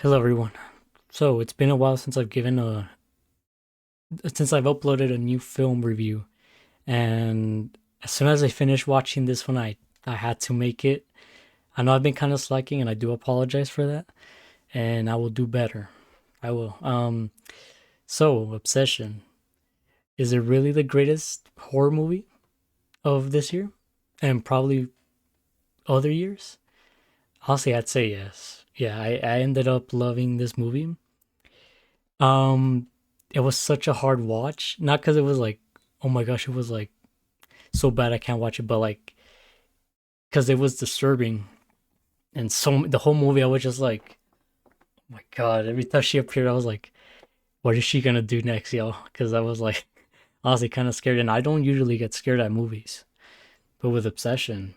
Hello everyone. So it's been a while since I've uploaded a new film review, and as soon as I finished watching this one, I had to make it. I know I've been kind of slacking, and I do apologize for that, and I will do better. I will. So Obsession, is it really the greatest horror movie of this year, and probably other years? Honestly, I'd say yes. Yeah, I ended up loving this movie. Um, it was such a hard watch. Not because it was like, oh my gosh, it was like so bad I can't watch it, but like because it was disturbing. And so the whole movie, I was just like, oh my god. Every time she appeared, I was like, what is she gonna do next, yo? Because I was like, honestly, kind of scared. And I don't usually get scared at movies, but with Obsession,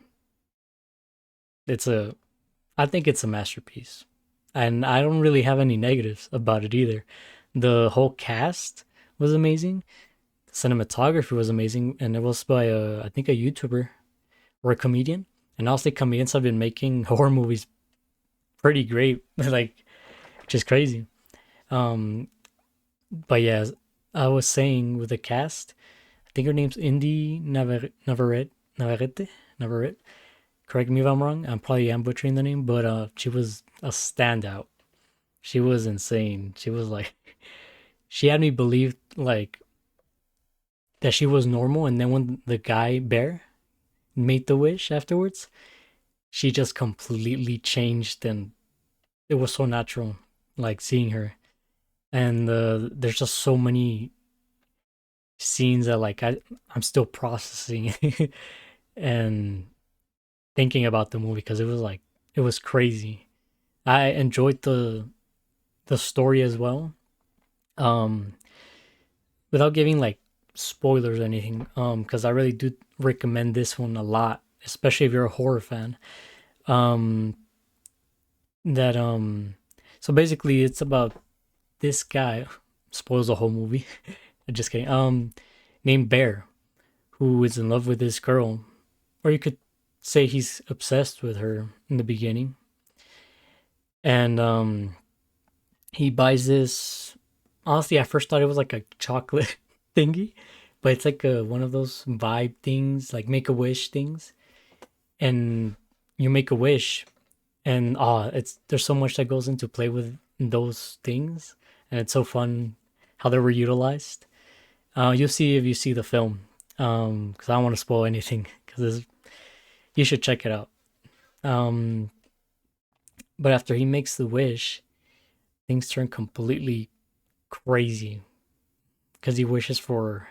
it's a, I think it's a masterpiece. And I don't really have any negatives about it either. The whole cast was amazing. Cinematography was amazing, and it was by I think a YouTuber or a comedian. And honestly, comedians have been making horror movies pretty great, like just crazy. Um, but yeah, I was saying with the cast, I think her name's Indy Navarrete. Correct me if I'm wrong. I'm probably am butchering the name, but she was a standout. She was insane. She was like, she had me believe like that she was normal, and then when the guy Bear made the wish afterwards, she just completely changed, and it was so natural, like seeing her. And there's just so many scenes that like I'm still processing and thinking about the movie because it was like it was crazy. I enjoyed the story as well. Um, without giving like spoilers or anything, because I really do recommend this one a lot, especially if you're a horror fan. Um, that so basically it's about this guy. Spoils the whole movie. Just kidding. Named Bear, who is in love with this girl, or you could say he's obsessed with her in the beginning. And he buys this. Honestly, I first thought it was like a chocolate thingy, but it's like one of those vibe things, like make a wish things. And you make a wish, and it's there's so much that goes into play with those things, and it's so fun how they were utilized. You'll see if you see the film, because I don't want to spoil anything, because you should check it out. Um, but after he makes the wish, things turn completely crazy because he wishes for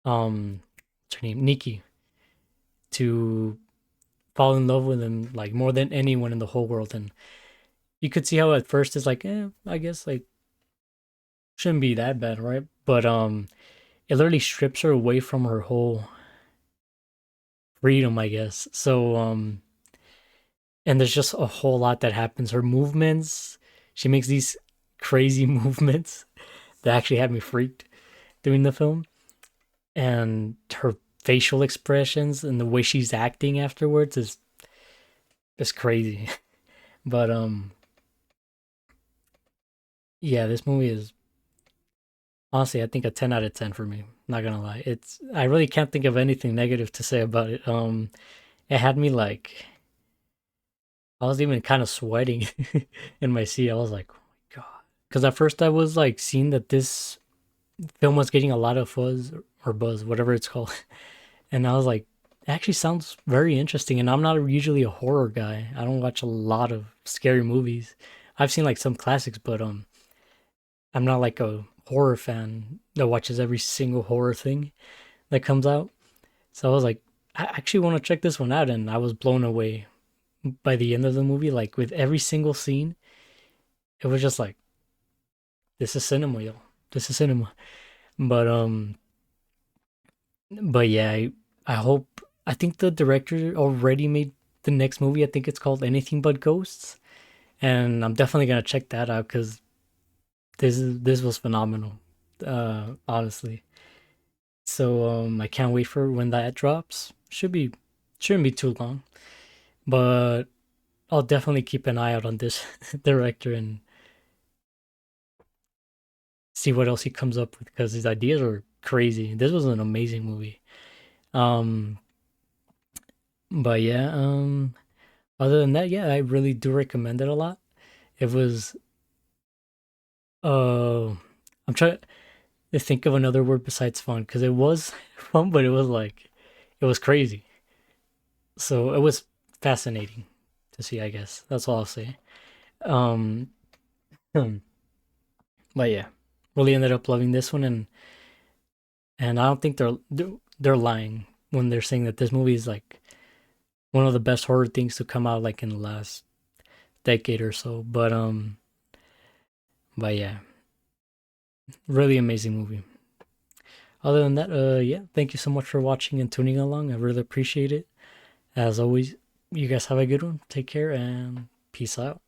what's her name, Nikki, to fall in love with him like more than anyone in the whole world. And you could see how at first it's like, I guess like shouldn't be that bad, right? But it literally strips her away from her whole freedom, I guess. So and there's just a whole lot that happens. Her movements, she makes these crazy movements that actually had me freaked during the film, and her facial expressions and the way she's acting afterwards is crazy. But yeah, this movie is honestly I think a 10 out of 10 for me. Not gonna lie, it's I really can't think of anything negative to say about it. It had me like I was even kind of sweating in my seat. I was like, oh my god, because at first I was like seeing that this film was getting a lot of fuzz or buzz, whatever it's called. And I was like, it actually sounds very interesting. And I'm not usually a horror guy. I don't watch a lot of scary movies. I've seen like some classics, but I'm not like a horror fan that watches every single horror thing that comes out. So I was like, I actually want to check this one out, and I was blown away by the end of the movie. Like with every single scene, it was just like, this is cinema, yo. This is cinema. But but yeah, I hope. I think the director already made the next movie. I think it's called Anything But Ghosts, and I'm definitely gonna check that out because this was phenomenal. Honestly. So I can't wait for when that drops. Shouldn't be too long. But I'll definitely keep an eye out on this director and see what else he comes up with because his ideas are crazy. This was an amazing movie. Um, but yeah, other than that, yeah, I really do recommend it a lot. It was uh, I'm trying to think of another word besides fun because it was fun, but it was like it was crazy. So it was fascinating to see. I guess that's all I'll say. Um, but yeah, really ended up loving this one, and I don't think they're lying when they're saying that this movie is like one of the best horror things to come out like in the last decade or so. But yeah, really amazing movie. Other than that, yeah, thank you so much for watching and tuning along. I really appreciate it. As always, you guys have a good one. Take care and peace out.